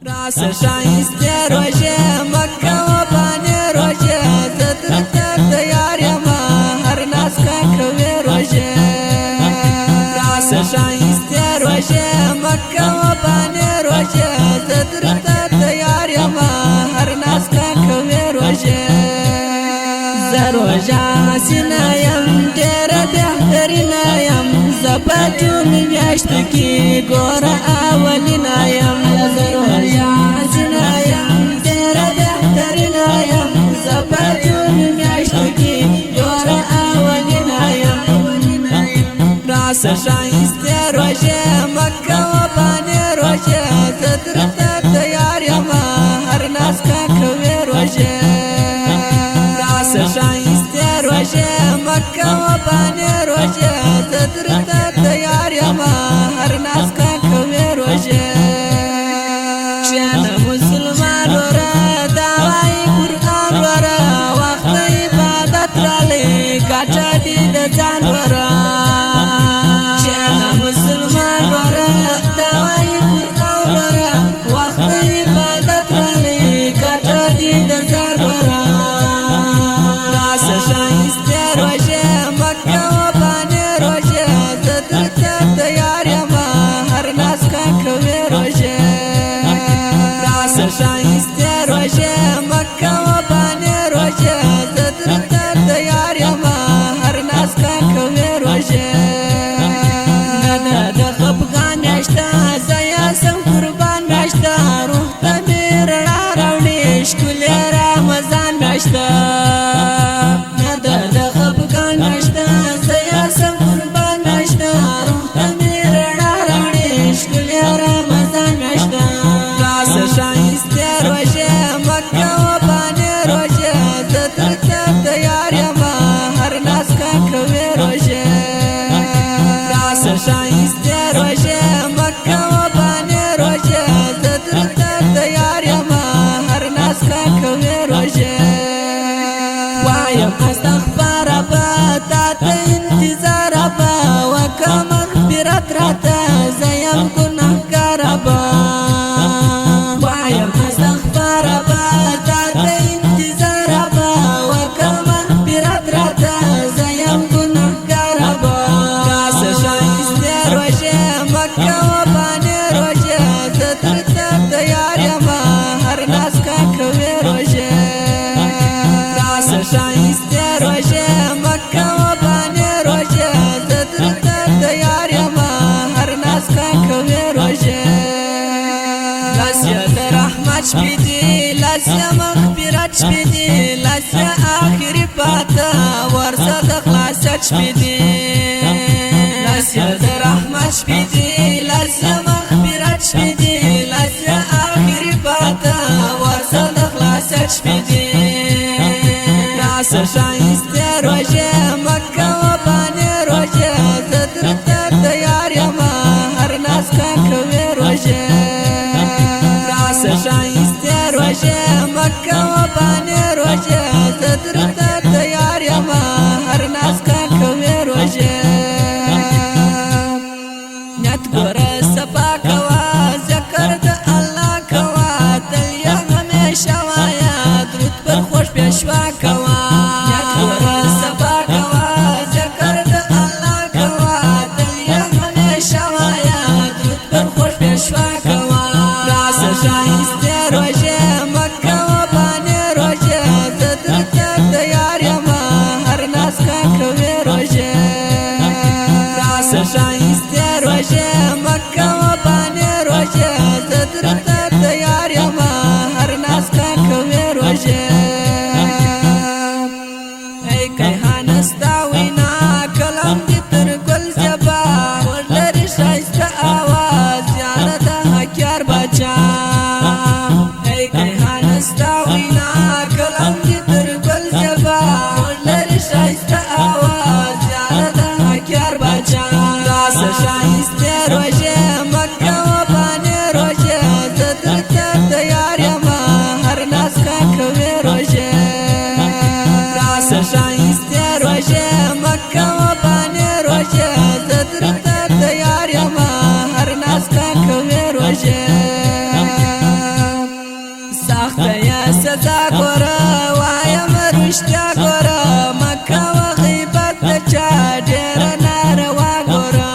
راس شایسته روژه مکه و بانی روژه زدر تک دیار یما هر ناس که کوی روژه راس شایسته روژه مکه و بانی روژه زدر تک دیار یما هر ناس که کوی روژه زروژه سینایم دیر بهترینایم زبطون میاشت کی گور اولینایم زروژه سینایم دیر بهترینایم زبطون میاشت کی گور اولینایم راس شایسته روژه مکه و بانی روژه زدر تک دیار یما هر ناس که کوی روژه شایسته روژه مکه و بانی روژه زدر تک دیار یما هر ناس که کوی روژه شان مسلمان ورا دعوی قرآن ورا وقت عبادت رالی کچا دید جان ورا شان مسلمان ورا دعوی قرآن ورا وقت عبادت رالی کچا دید جان ورا شایسته روژه مکه و بانی روژه زدر تک دیار یما هر ناس که کوی روژه راس شایسته روژه مکه و بانی روژه زدر تک دیار یما هر ناس که کوی روژه نده خفگان میاشته زیاسم قربان میاشته روح تمیر راولی شکل رمضان میاشته شایسته روژه مکه و بانی روژه زدر تک دیار یما هر ناس که کوی روژه راس شایسته روژه مکه و بانی روژه زدر تک دیار یما هر ناس که کوی روژه وایم استغفار ابا تا انتظار ابا وکه مغفرت راته زیم گناهگار ابا مکه و بانی روژه زدر تک دیار یما هر ناس که کوی روژه راس شایسته روژه مکه و بانی روژه زدر تک دیار یما هر ناس که کوی روژه لاسیا در رحمت شپیدی لاسیا مغفرت شپیدی لاسیا آخری پاتا ورزه د خلاصت شپیدی لاسیا در رحمت شپیدی لاسیا مغفرت شپیدی لاسیا آخری پاتا ورزه د خلاصت شپیدی راس شایسته روژه مکه و بانی روژه زدر تک دیار یما هر ناس که کوی روژه راس شایسته روژه مکه و بانی روژه زدر تک دیار یما هر ناس که کوی روژه نیت گوره صفا کوا ذکر د الله کوا دل یا همیشه وایا درود پر خوش پیشوا کوا نیت گوره صفا کوا ذکر د الله کوا دل یا همیشه وایا درود پر خوش پیشوا کوا راس شایسته روژه مکه و بانی روژه زدر تک دیار یما هر ناس که کوی روژه راس شایسته روژه مکه و بانی روژه زدر تک دیار یما هر ناس که کوی روژه ای کیهان ستا وینا کلام دی تر گل زبا ولری شایسته آواز یاره د حکیار بچا ای کیهان سزا ګوره وایم رښتیا ګوره مکه و غیبت د چا ډېره ناروا ګوره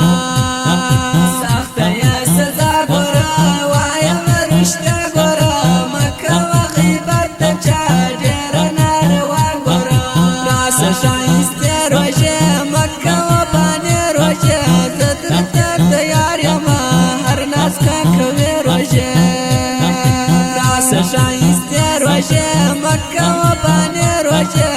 سخته یې سزا ګوره وایم رښتیا ګوره مکه و غیبت د چا ډېره ناروا ګوره راسه ښایستې روژې مکه و باندې روژې زه درته تیار یم هر ناز که کوې روژې ښایسته روژې مکه و باندې روژې